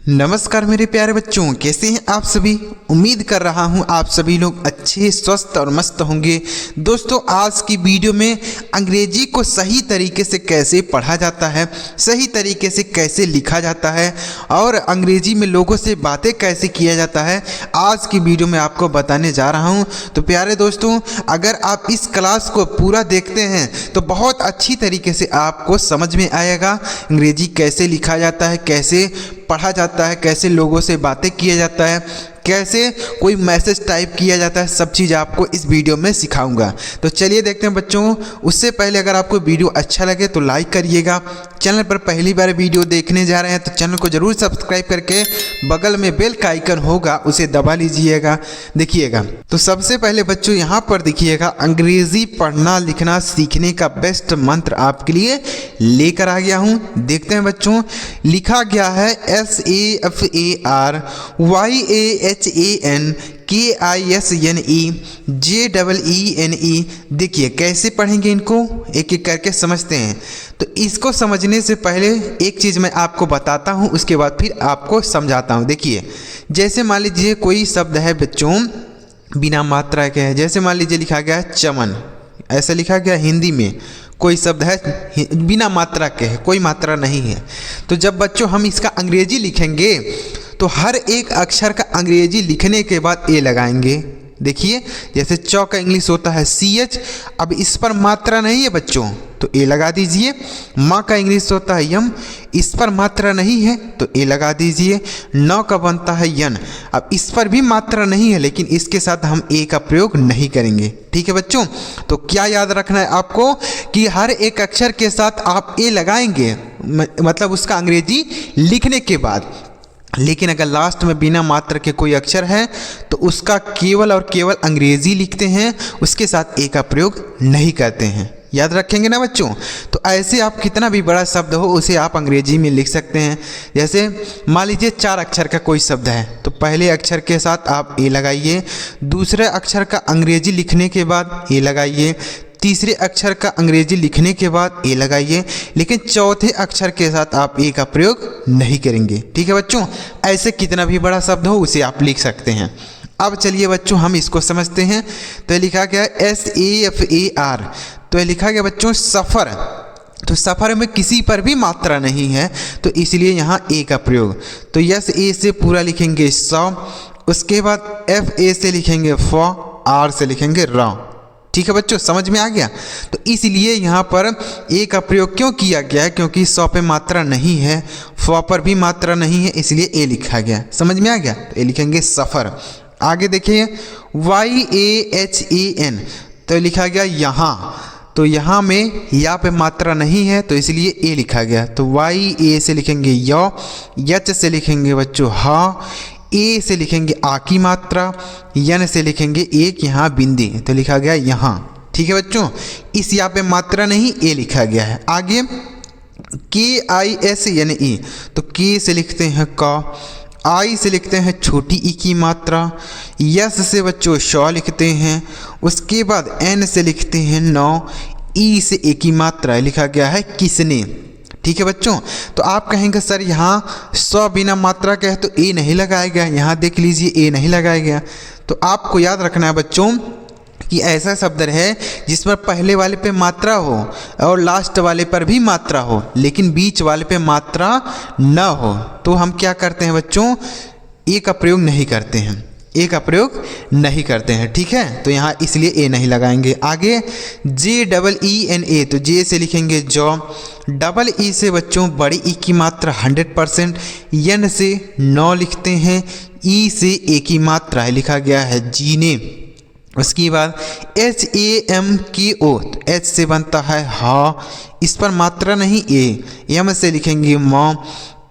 नमस्कार मेरे प्यारे बच्चों, कैसे हैं आप सभी। उम्मीद कर रहा हूं आप सभी लोग अच्छे, स्वस्थ और मस्त होंगे। दोस्तों, आज की वीडियो में अंग्रेजी को सही तरीके से कैसे पढ़ा जाता है, सही तरीके से कैसे लिखा जाता है और अंग्रेजी में लोगों से बातें कैसे किया जाता है, आज की वीडियो में आपको बताने जा रहा हूं। तो प्यारे दोस्तों, अगर आप इस क्लास को पूरा देखते हैं तो बहुत अच्छी तरीके से आपको समझ में आएगा अंग्रेजी कैसे लिखा जाता है, कैसे पढ़ा जाता है, कैसे लोगों से बातें किया जाता है, कैसे कोई मैसेज टाइप किया जाता है। सब चीज़ आपको इस वीडियो में सिखाऊंगा। तो चलिए देखते हैं बच्चों। उससे पहले अगर आपको वीडियो अच्छा लगे तो लाइक करिएगा। चैनल पर पहली बार वीडियो देखने जा रहे हैं तो चैनल को ज़रूर सब्सक्राइब करके बगल में बेल का आइकन होगा उसे दबा लीजिएगा, देखिएगा। तो सबसे पहले बच्चों यहाँ पर देखिएगा, अंग्रेज़ी पढ़ना लिखना सीखने का बेस्ट मंत्र आपके लिए लेकर आ गया हूँ। देखते हैं बच्चों, लिखा गया है SAFARYAHANKISNEJEENE। देखिए कैसे पढ़ेंगे इनको, एक एक करके समझते हैं। तो इसको समझने से पहले एक चीज़ मैं आपको बताता हूँ, उसके बाद फिर आपको समझाता हूँ। देखिए, जैसे मान लीजिए कोई शब्द है बच्चों बिना मात्रा के है। जैसे मान लीजिए लिखा गया है चमन, ऐसा लिखा गया हिंदी में। कोई शब्द है बिना मात्रा के है, कोई मात्रा नहीं है। तो जब बच्चों हम इसका अंग्रेजी लिखेंगे तो हर एक अक्षर का अंग्रेजी लिखने के बाद ए लगाएंगे। देखिए, जैसे चौ का इंग्लिश होता है CH, अब इस पर मात्रा नहीं है बच्चों तो ए लगा दीजिए। माँ का इंग्लिश होता है यम, इस पर मात्रा नहीं है तो ए लगा दीजिए। नौ का बनता है यन, अब इस पर भी मात्रा नहीं है लेकिन इसके साथ हम ए का प्रयोग नहीं करेंगे। ठीक है बच्चों, तो क्या याद रखना है आपको कि हर एक अक्षर के साथ आप ए लगाएंगे, मतलब उसका अंग्रेजी लिखने के बाद। लेकिन अगर लास्ट में बिना मात्रा के कोई अक्षर है तो उसका केवल और केवल अंग्रेजी लिखते हैं, उसके साथ ए का प्रयोग नहीं करते हैं। याद रखेंगे ना बच्चों। तो ऐसे आप कितना भी बड़ा शब्द हो उसे आप अंग्रेजी में लिख सकते हैं। जैसे मान लीजिए 4 अक्षर का कोई शब्द है तो पहले अक्षर के साथ आप ए लगाइए, दूसरे अक्षर का अंग्रेजी लिखने के बाद ए लगाइए, तीसरे अक्षर का अंग्रेजी लिखने के बाद ए लगाइए, लेकिन चौथे अक्षर के साथ आप ए का प्रयोग नहीं करेंगे। ठीक है बच्चों, ऐसे कितना भी बड़ा शब्द हो उसे आप लिख सकते हैं। अब चलिए बच्चों हम इसको समझते हैं। तो लिखा गया SAFAR, तो लिखा गया बच्चों सफ़र। तो सफ़र में किसी पर भी मात्रा नहीं है तो इसलिए यहाँ ए का प्रयोग। तो A से पूरा लिखेंगे 100, उसके बाद FA से लिखेंगे फ, R से लिखेंगे र। ठीक है बच्चों, समझ में आ गया। तो इसलिए यहाँ पर ए का प्रयोग क्यों किया गया है, क्योंकि 100 पे मात्रा नहीं है, फ पर भी मात्रा नहीं है, इसलिए ए लिखा गया। समझ में आ गया। तो ए लिखेंगे सफ़र। आगे देखिए YAHAN, तो लिखा गया यहाँ। तो यहाँ में या पे मात्रा नहीं है तो इसलिए ए लिखा गया। तो YA से लिखेंगे य, H से लिखेंगे बच्चों हा, ए से लिखेंगे आ की मात्रा, यन से लिखेंगे एक यहाँ बिंदी, तो लिखा गया यहाँ। ठीक है बच्चों, इस यहाँ पे मात्रा नहीं, ए लिखा गया है। आगे KISNE, तो के से लिखते हैं क, आई से लिखते हैं छोटी ई की मात्रा, यस से बच्चों शौ लिखते हैं, उसके बाद एन से लिखते हैं नौ, ई से ए की मात्रा, लिखा गया है किसने। ठीक है बच्चों, तो आप कहेंगे सर यहाँ 100 बिना मात्रा का है तो ए नहीं लगाया गया। यहाँ देख लीजिए ए नहीं लगाया गया। तो आपको याद रखना है बच्चों कि ऐसा शब्द है जिस पर पहले वाले पे मात्रा हो और लास्ट वाले पर भी मात्रा हो लेकिन बीच वाले पे मात्रा न हो तो हम क्या करते हैं बच्चों, ए का प्रयोग नहीं करते हैं, ए का प्रयोग नहीं करते हैं। ठीक है, तो यहाँ इसलिए ए नहीं लगाएंगे। आगे JEENA, तो जे से लिखेंगे जॉ, डबल ई से बच्चों बड़ी ई की मात्रा 100%, यन से 9 लिखते हैं, ई से ए की मात्रा है, लिखा गया है जीने। उसके बाद HAMKO, तो एच से बनता है हा, इस पर मात्रा नहीं ए, एम से लिखेंगे मॉ,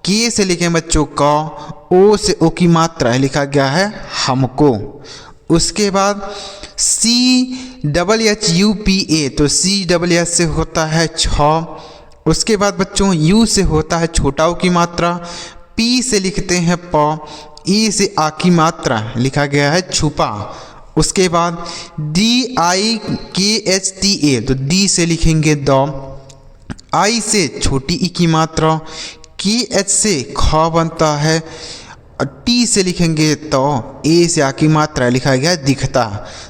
के से लिखें बच्चों का, ओ से ओ की मात्रा है, लिखा गया है हमको। उसके बाद CHHUPA, तो CHH से होता है छ, उसके बाद बच्चों यू से होता है छोटा ओ की मात्रा, पी से लिखते हैं प, ई से आ की मात्रा, लिखा गया है छुपा। उसके बाद DIKHTA, तो डी से लिखेंगे द, आई से छोटी ई की मात्रा, के एच से ख बनता है, और टी से लिखेंगे तो ए से आ की मात्रा लिखा गया दिखता।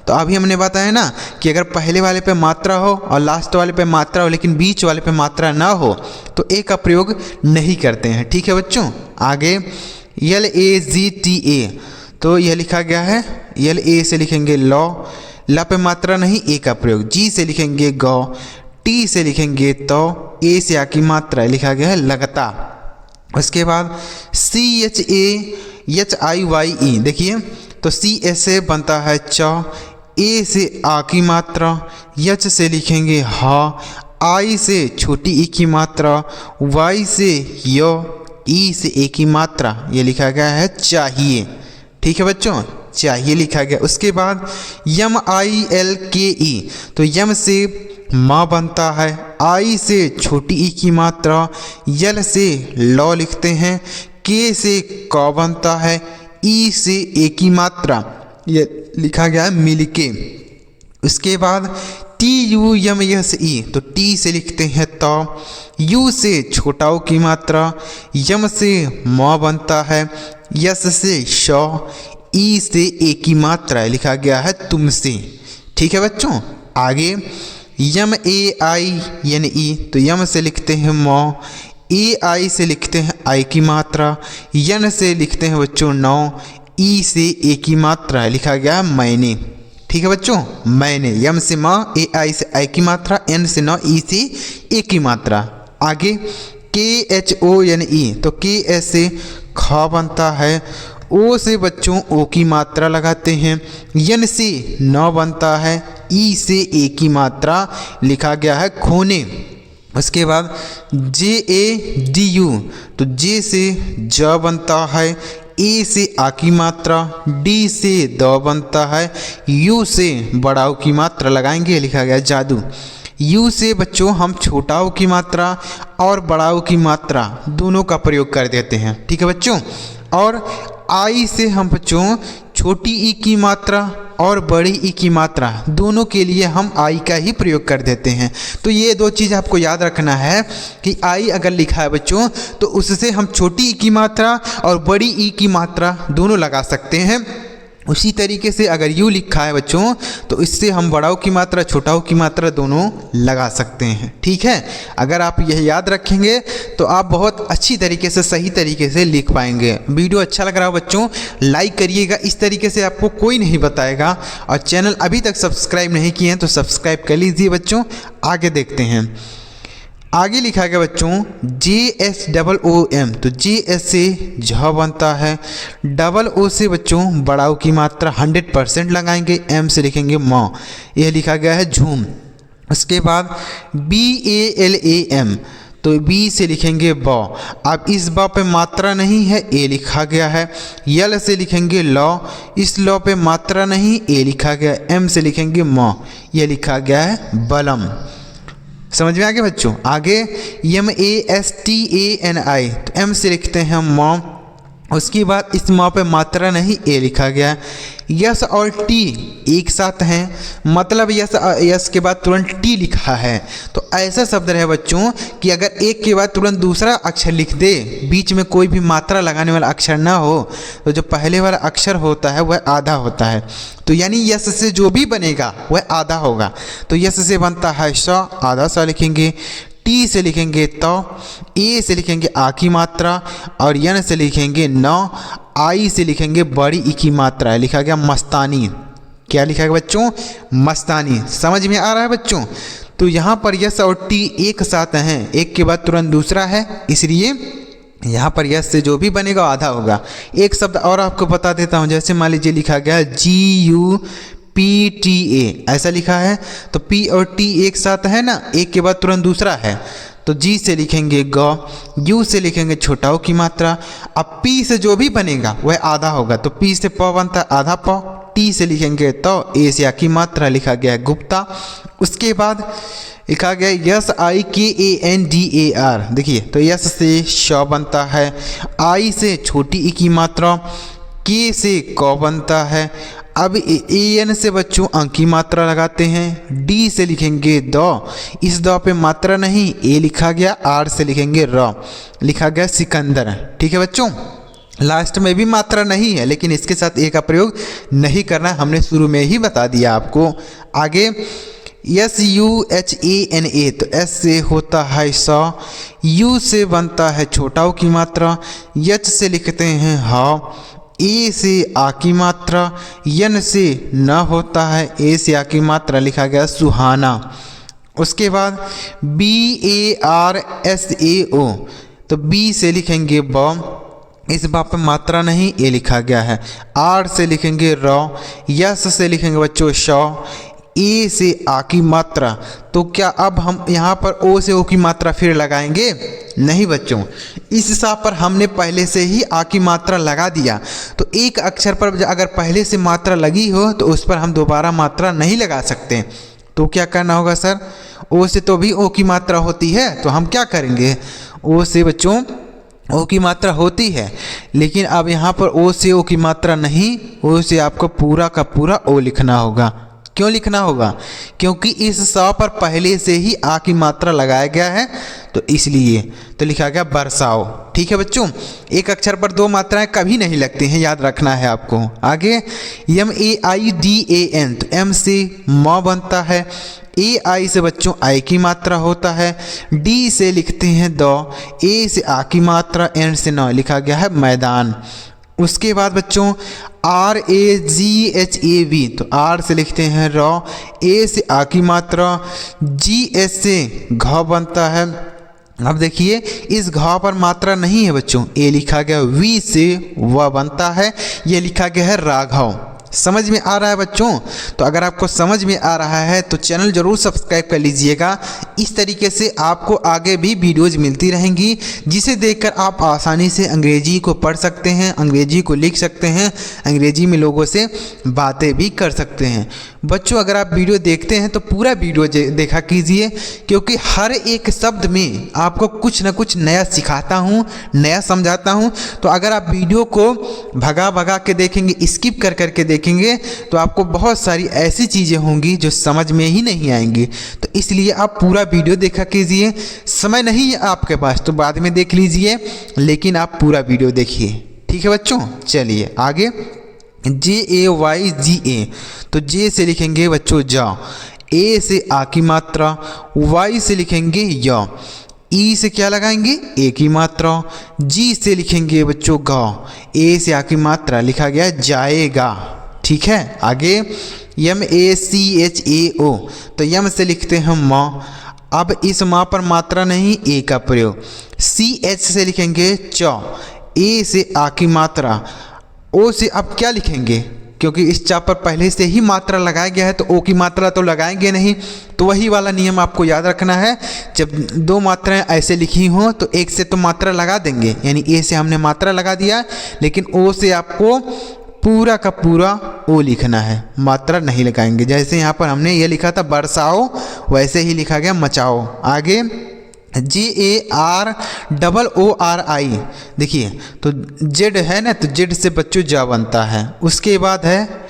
तो अभी हमने बताया ना कि अगर पहले वाले पे मात्रा हो और लास्ट वाले पे मात्रा हो लेकिन बीच वाले पे मात्रा ना हो तो ए का प्रयोग नहीं करते हैं। ठीक है बच्चों। आगे LAZTA, तो यह लिखा गया है LA से लिखेंगे लॉ, ला पे मात्रा नहीं, ए का प्रयोग। जी से लिखेंगे गौ, टी से लिखेंगे तो, ए से आ की मात्रा लिखा गया है लगता। उसके बाद CHAHIYE, देखिए तो C से बनता है च, ए से आ की मात्रा, यच से लिखेंगे हा, आई से छोटी ई की मात्रा, वाई से य, ई से ए की मात्रा, ये लिखा गया है चाहिए। ठीक है बच्चों, चाहिए लिखा गया। उसके बाद MILKE, तो यम से माँ बनता है, आई से छोटी ई की मात्रा, यल से लॉ लिखते हैं, के से क बनता है, ई से ए की मात्रा, ये लिखा गया है मिलके। उसके बाद TUMSE, तो टी से लिखते हैं तो, यू से छोटा ओ की मात्रा, यम से म बनता है, यस से श, ई से ए की मात्रा लिखा गया है तुमसे। ठीक है बच्चों। आगे YAINE, तो यम से लिखते हैं म, AI से लिखते हैं आई की मात्रा, यन से लिखते हैं बच्चों नौ, ई से ए की मात्रा लिखा गया है मैंने। ठीक है बच्चों, मैंने, यम से माँ, AI से आई की मात्रा, एन से नौ, ई से ए की मात्रा। आगे KHONE, तो के से ख बनता है, ओ से बच्चों ओ की मात्रा लगाते हैं, यन से न बनता है, ई से ए की मात्रा लिखा गया है खोने। उसके बाद JADU, तो जे से ज बनता है, ए से आ की मात्रा, डी से द बनता है, यू से बड़ाऊ की मात्रा लगाएंगे, लिखा गया जादू। यू से बच्चों हम छोटाऊ की मात्रा और बड़ाऊ की मात्रा दोनों का प्रयोग कर देते हैं। ठीक है बच्चों। और आई से हम बच्चों छोटी ई की मात्रा और बड़ी ई की मात्रा दोनों के लिए हम आई का ही प्रयोग कर देते हैं। तो ये दो चीज़ आपको याद रखना है कि आई अगर लिखा है बच्चों तो उससे हम छोटी ई की मात्रा और बड़ी ई की मात्रा दोनों लगा सकते हैं। उसी तरीके से अगर यू लिखा है बच्चों तो इससे हम बड़ाऊ की मात्रा छोटाऊ की मात्रा दोनों लगा सकते हैं। ठीक है। अगर आप यह याद रखेंगे तो आप बहुत अच्छी तरीके से सही तरीके से लिख पाएंगे। वीडियो अच्छा लग रहा हो बच्चों लाइक करिएगा, इस तरीके से आपको कोई नहीं बताएगा। और चैनल अभी तक सब्सक्राइब नहीं किए हैं तो सब्सक्राइब कर लीजिए बच्चों। आगे देखते हैं। आगे लिखा गया बच्चों JSOOM, तो JS से झ बनता है, डबल ओ से बच्चों बड़ाऊ की मात्रा 100% लगाएंगे, एम से लिखेंगे म, यह लिखा गया है झूम। उसके बाद BALAM, तो बी से लिखेंगे ब, अब इस ब पे मात्रा नहीं है, ए लिखा गया है। यल से लिखेंगे लॉ, इस लॉ पे मात्रा नहीं, ए लिखा गया। एम से लिखेंगे म, यह लिखा गया है बलम। समझ में आ गया बच्चों। आगे MASTANI, तो एम से लिखते हैं मॉम, उसके बाद इस माँ पे मात्रा नहीं, ए लिखा गया। यस और टी एक साथ हैं, मतलब यस के बाद तुरंत टी लिखा है। तो ऐसा शब्द रहे बच्चों कि अगर एक के बाद तुरंत दूसरा अक्षर लिख दे, बीच में कोई भी मात्रा लगाने वाला अक्षर ना हो, तो जो पहले वाला अक्षर होता है वह आधा होता है। तो यानी यस से जो भी बनेगा वह आधा होगा। तो यस से बनता है स, आधा सा लिखेंगे। टी से लिखेंगे तो, ए से लिखेंगे आ की मात्रा और यन से लिखेंगे न, आई से लिखेंगे बड़ी ई की मात्रा, लिखा गया मस्तानी। क्या लिखा गया बच्चों? मस्तानी। समझ में आ रहा है बच्चों? तो यहाँ पर यस और टी एक साथ हैं, एक के बाद तुरंत दूसरा है, इसलिए यहाँ पर यस से जो भी बनेगा आधा होगा। एक शब्द और आपको बता देता हूँ, जैसे मान लीजिए लिखा गया है GUPTA, ऐसा लिखा है तो P और T एक साथ है ना, एक के बाद तुरंत दूसरा है। तो G से लिखेंगे ग, U से लिखेंगे छोटाऊ की मात्रा। अब P से जो भी बनेगा वह आधा होगा, तो P से प बनता है आधा प। T से लिखेंगे तो, ए से आ की मात्रा लिखा गया है गुप्ता। उसके बाद लिखा गया SIKANDAR, देखिए तो यस से श बनता है, आई से छोटी ई की मात्रा, के से क बनता है, अब एन से बच्चों अंक की मात्रा लगाते हैं। डी से लिखेंगे द, इस द पे मात्रा नहीं, ए लिखा गया। आर से लिखेंगे र, लिखा गया सिकंदर। ठीक है बच्चों, लास्ट में भी मात्रा नहीं है, लेकिन इसके साथ ए का प्रयोग नहीं करना, हमने शुरू में ही बता दिया आपको। आगे SUHANA, तो एस से होता है स, यू से बनता है छोटा ऊ की मात्रा, एच से लिखते हैं ह, ए से आ की मात्रा, यन से न होता है, ए से आ की मात्रा, लिखा गया सुहाना। उसके बाद BARSAO, तो बी से लिखेंगे ब, इस बा पर मात्रा नहीं, ए लिखा गया है। आर से लिखेंगे र, यस से लिखेंगे बच्चों श, ए से आ की मात्रा। तो क्या अब हम यहाँ पर ओ से ओ की मात्रा फिर लगाएंगे? नहीं बच्चों, इस सा पर हमने पहले से ही आ की मात्रा लगा दिया। तो एक अक्षर पर अगर पहले से मात्रा लगी हो तो उस पर हम दोबारा मात्रा नहीं लगा सकते। तो क्या करना होगा सर? ओ से तो भी ओ की मात्रा होती है, तो हम क्या करेंगे? ओ से बच्चों ओ की मात्रा होती है, लेकिन अब यहाँ पर ओ से ओ की मात्रा नहीं, ओ से आपको पूरा का पूरा ओ लिखना होगा। क्यों लिखना होगा? क्योंकि इस स पर पहले से ही आ की मात्रा लगाया गया है, तो इसलिए तो लिखा गया बरसाओ। ठीक है बच्चों, एक अक्षर पर दो मात्राएं कभी नहीं लगती हैं, याद रखना है आपको। आगे MAIDAN, तो एम से म बनता है, AI से बच्चों आई की मात्रा होता है, डी से लिखते हैं द, ए से आ की मात्रा, एन से न, लिखा गया है मैदान। उसके बाद बच्चों RAGHAV, तो आर से लिखते हैं र, ए से आ की मात्रा, GS से घ बनता है। अब देखिए इस घ पर मात्रा नहीं है बच्चों, ए लिखा गया, वी से व बनता है, ये लिखा गया है राघव। समझ में आ रहा है बच्चों? तो अगर आपको समझ में आ रहा है तो चैनल ज़रूर सब्सक्राइब कर लीजिएगा। इस तरीके से आपको आगे भी वीडियोज़ मिलती रहेंगी, जिसे देखकर आप आसानी से अंग्रेजी को पढ़ सकते हैं, अंग्रेजी को लिख सकते हैं, अंग्रेजी में लोगों से बातें भी कर सकते हैं। बच्चों अगर आप वीडियो देखते हैं तो पूरा वीडियो देखा कीजिए, क्योंकि हर एक शब्द में आपको कुछ न कुछ नया सिखाता हूँ, नया समझाता हूँ। तो अगर आप वीडियो को भगा भगा के देखेंगे, स्किप कर करके देखेंगे, तो आपको बहुत सारी ऐसी चीज़ें होंगी जो समझ में ही नहीं आएंगी। तो इसलिए आप पूरा वीडियो देखा कीजिए। समय नहीं है आपके पास तो बाद में देख लीजिए, लेकिन आप पूरा वीडियो देखिए। ठीक है बच्चों, चलिए आगे JAYGA, तो जे से लिखेंगे बच्चों जा, ए से आ की मात्रा, वाई से लिखेंगे य, ई से क्या लगाएंगे? ए की मात्रा, जी से लिखेंगे बच्चों गा, ए से आ की मात्रा, लिखा गया जाएगा। ठीक है, आगे MACHAO, तो यम से लिखते हैं माँ। अब इस माँ पर मात्रा नहीं, ए का प्रयोग। CH से लिखेंगे च, ए से आ की मात्रा, ओ से अब क्या लिखेंगे? क्योंकि इस चा पर पहले से ही मात्रा लगाया गया है, तो ओ की मात्रा तो लगाएंगे नहीं। तो वही वाला नियम आपको याद रखना है, जब दो मात्राएं ऐसे लिखी हों तो एक से तो मात्रा लगा देंगे, यानी ए से हमने मात्रा लगा दिया, लेकिन ओ से आपको पूरा का पूरा ओ लिखना है, मात्रा नहीं लगाएंगे। जैसे यहाँ पर हमने ये लिखा था बरसाओ, वैसे ही लिखा गया मचाओ। आगे JAROORI, देखिए तो जेड है ना, तो जेड से बच्चों जा बनता है। उसके बाद है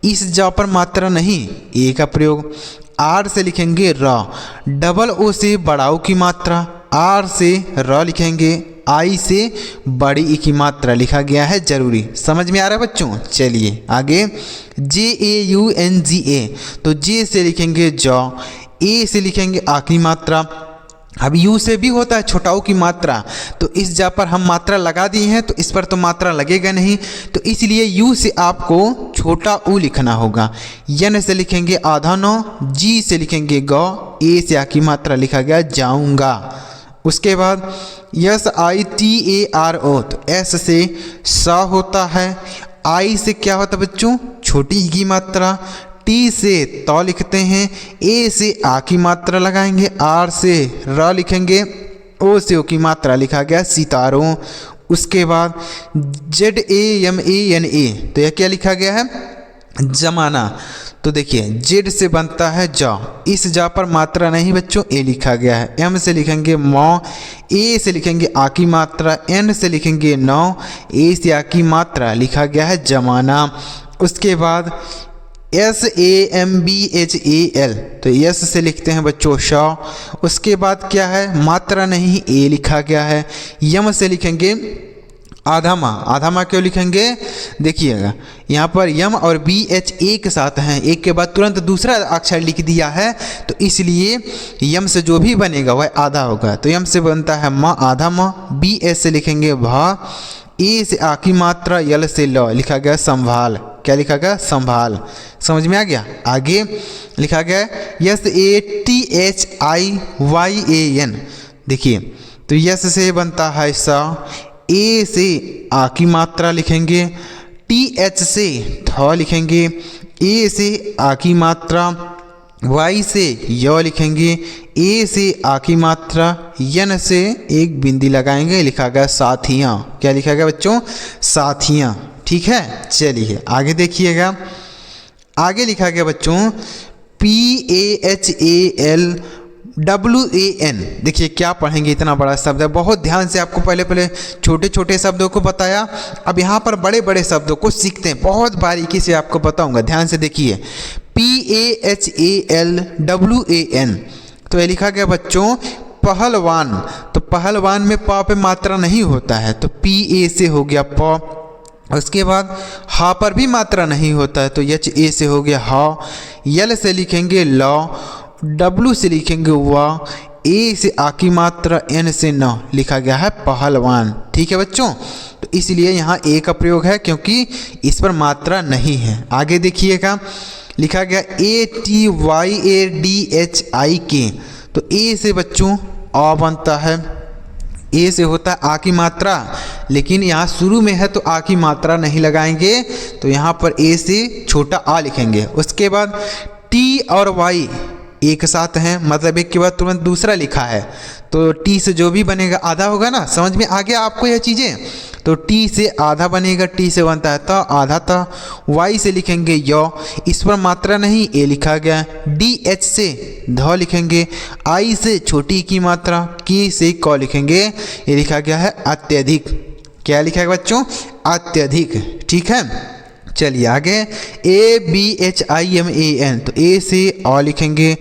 इस जा पर मात्रा नहीं, ए का प्रयोग। आर से लिखेंगे र, डबल ओ से बड़ाऊ की मात्रा, आर से र लिखेंगे, आई से बड़ी ई की मात्रा, लिखा गया है जरूरी। समझ में आ रहा है बच्चों? चलिए आगे JAUNGA, तो जे से लिखेंगे ज, ए से लिखेंगे आ की मात्रा। अब यू से भी होता है छोटाऊ की मात्रा, तो इस जा पर हम मात्रा लगा दिए हैं, तो इस पर तो मात्रा लगेगा नहीं, तो इसलिए यू से आपको छोटा ऊ लिखना होगा। यन से लिखेंगे आधा नौ, जी से लिखेंगे ग, ए से आ की मात्रा, लिखा गया जाऊंगा। उसके बाद SITARO, तो एस से सा होता है, आई से क्या होता है बच्चों? छोटी की मात्रा, टी से तो लिखते हैं, ए से आ की मात्रा लगाएंगे, आर से र लिखेंगे, ओ से ओ की मात्रा, लिखा गया सितारों। उसके बाद JAMANA, तो यह क्या लिखा गया है? जमाना। तो देखिए जेड से बनता है जा, इस जा पर मात्रा नहीं बच्चों, ए लिखा गया है। एम से लिखेंगे मौ, ए से लिखेंगे आ की मात्रा, एन से लिखेंगे नौ, ए से आ की मात्रा, लिखा गया है जमाना। उसके बाद SAMBHAL, तो यस से लिखते हैं बच्चों श। उसके बाद क्या है, मात्रा नहीं ए लिखा गया है। यम से लिखेंगे आधा माह। आधा माह क्यों लिखेंगे, देखिएगा यहाँ पर यम और BH एक साथ हैं, एक के बाद तुरंत दूसरा अक्षर लिख दिया है, तो इसलिए यम से जो भी बनेगा वह आधा होगा। तो यम से बनता है माँ, आधा माँ। BS से लिखेंगे भा। ए से आ की मात्रा, यल से ल लिखा गया संभाल। क्या लिखा गया, संभाल। समझ में आ गया। आगे लिखा गया SATHIYAN। देखिए तो यस से बनता है सा, ए से आ की मात्रा लिखेंगे, TH से थ लिखेंगे, ए से आ की मात्रा, वाई से य लिखेंगे, ए से आ की मात्रा, यन से एक बिंदी लगाएंगे, लिखा गया साथियाँ। क्या लिखा गया बच्चों, साथियाँ। ठीक है, चलिए आगे देखिएगा। आगे लिखा गया बच्चों PAHALWAN। देखिए क्या पढ़ेंगे, इतना बड़ा शब्द है, बहुत ध्यान से आपको पहले छोटे छोटे शब्दों को बताया, अब यहाँ पर बड़े बड़े शब्दों को सीखते हैं, बहुत बारीकी से आपको बताऊंगा, ध्यान से देखिए। PAHALWAN, तो ये लिखा गया बच्चों पहलवान। तो पहलवान में प पे मात्रा नहीं होता है, तो PA से हो गया प। उसके बाद हा पर भी मात्रा नहीं होता है, तो HA से हो गया हा। यल से लिखेंगे ल, W से लिखेंगे वा, ए से आ की मात्रा, N से न, लिखा गया है पहलवान। ठीक है बच्चों, तो इसलिए यहाँ ए का प्रयोग है क्योंकि इस पर मात्रा नहीं है। आगे देखिएगा, लिखा गया ATYADHIK। तो ए से बच्चों आ बनता है, ए से होता है आ की मात्रा, लेकिन यहाँ शुरू में है तो आ की मात्रा नहीं लगाएंगे, तो यहाँ पर ए से छोटा आ लिखेंगे। उसके बाद टी और वाई एक साथ हैं, मतलब एक के बाद तुरंत दूसरा लिखा है, तो टी से जो भी बनेगा आधा होगा ना। समझ में आ गया आपको यह चीज़ें। तो टी से आधा बनेगा, टी से बनता है ता, आधा ता। वाई से लिखेंगे य, इस पर मात्रा नहीं, ए लिखा गया। DH से ध लिखेंगे, आई से छोटी की मात्रा, के से क लिखेंगे, ये लिखा गया है अत्यधिक। क्या लिखा है बच्चों, अत्यधिक। ठीक है, चलिए आगे ABHIMAN। तो ए से आ लिखेंगे,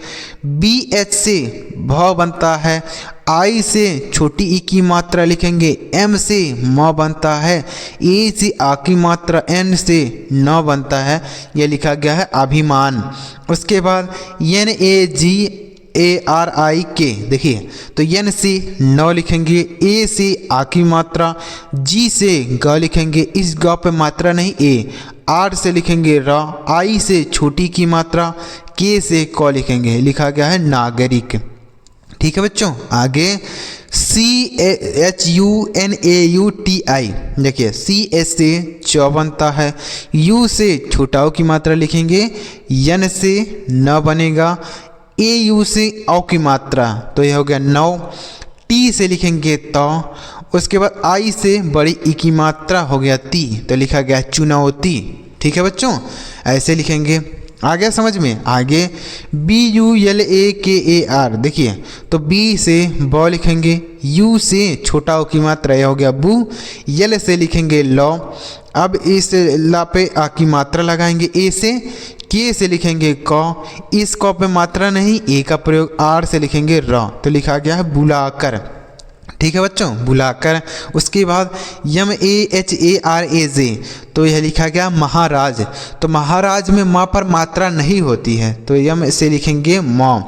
BH से भ बनता है, आई से छोटी ई की मात्रा लिखेंगे, M से म बनता है, ए से आ की मात्रा, N से न बनता है, यह लिखा गया है अभिमान। उसके बाद NAGARIK। देखिए तो यन से न लिखेंगे, ए से आ की मात्रा, जी से ग लिखेंगे, इस ग पे मात्रा नहीं ए, आर से लिखेंगे र, आई से छोटी की मात्रा, के से क लिखेंगे, लिखा गया है नागरिक। ठीक है बच्चों, आगे CHUNAUTI। देखिए CS से च बनता है, U से छोटाओ की मात्रा लिखेंगे, यन से न बनेगा, AU से औ की मात्रा, तो यह हो गया नौ। टी से लिखेंगे त, उसके बाद आई से बड़ी ई की मात्रा हो गया ती, तो लिखा गया चुनौती। ठीक है बच्चों, ऐसे लिखेंगे। आ गया समझ में। आगे BULAKAR। देखिए तो बी से ब लिखेंगे, यू से छोटा ओ की मात्रा, यह हो गया बू। यल से लिखेंगे लौ, अब इस ला पे आ की मात्रा लगाएंगे ए से। के से लिखेंगे क, इस क पे मात्रा नहीं, ए का प्रयोग, आर से लिखेंगे र, तो लिखा गया है बुलाकर। ठीक है बच्चों, बुलाकर। उसके बाद MAHARAJ, तो यह लिखा गया महाराज। तो महाराज में माँ पर मात्रा नहीं होती है, तो यम से लिखेंगे म,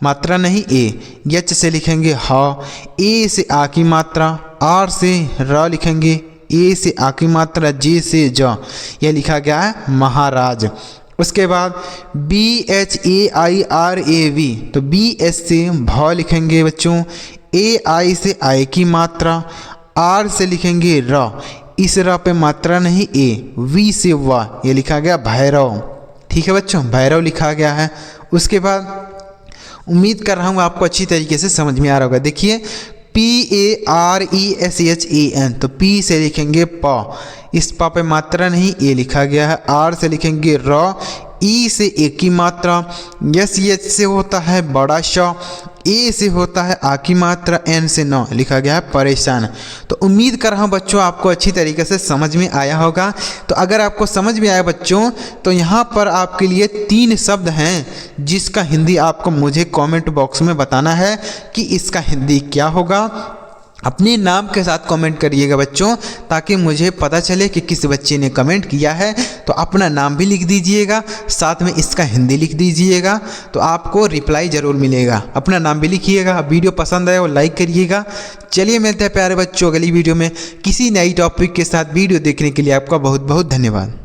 मात्रा नहीं ए। यच से लिखेंगे ह, ए से आ की मात्रा, आर से र लिखेंगे, ए से आ की मात्रा, जे से ज, यह लिखा गया है महाराज। उसके बाद BHAIRAV, तो BS से भ लिखेंगे बच्चों, AI से आय की मात्रा, आर से लिखेंगे र, इस र पे मात्रा नहीं ए। वी से वा, ये लिखा गया भैरव। ठीक है बच्चों, भैरव लिखा गया है। उसके बाद उम्मीद कर रहा हूँ आपको अच्छी तरीके से समझ में आ रहा होगा। देखिए PARESHAN, तो P से लिखेंगे प, इस प पे मात्रा नहीं, ए लिखा गया है। आर से लिखेंगे र, ई से ए की मात्रा, यस यच से होता है बड़ा श, ए से होता है आ की मात्रा, एन से नौ लिखा गया है परेशान। तो उम्मीद कर रहा हूँ बच्चों आपको अच्छी तरीके से समझ में आया होगा। तो अगर आपको समझ में आया बच्चों, तो यहाँ पर आपके लिए 3 शब्द हैं जिसका हिंदी आपको मुझे कमेंट बॉक्स में बताना है कि इसका हिंदी क्या होगा। अपने नाम के साथ कमेंट करिएगा बच्चों, ताकि मुझे पता चले कि किस बच्चे ने कमेंट किया है। तो अपना नाम भी लिख दीजिएगा, साथ में इसका हिंदी लिख दीजिएगा, तो आपको रिप्लाई ज़रूर मिलेगा। अपना नाम भी लिखिएगा। वीडियो पसंद आए और लाइक करिएगा। चलिए मिलते हैं प्यारे बच्चों अगली वीडियो में किसी नई टॉपिक के साथ। वीडियो देखने के लिए आपका बहुत बहुत धन्यवाद।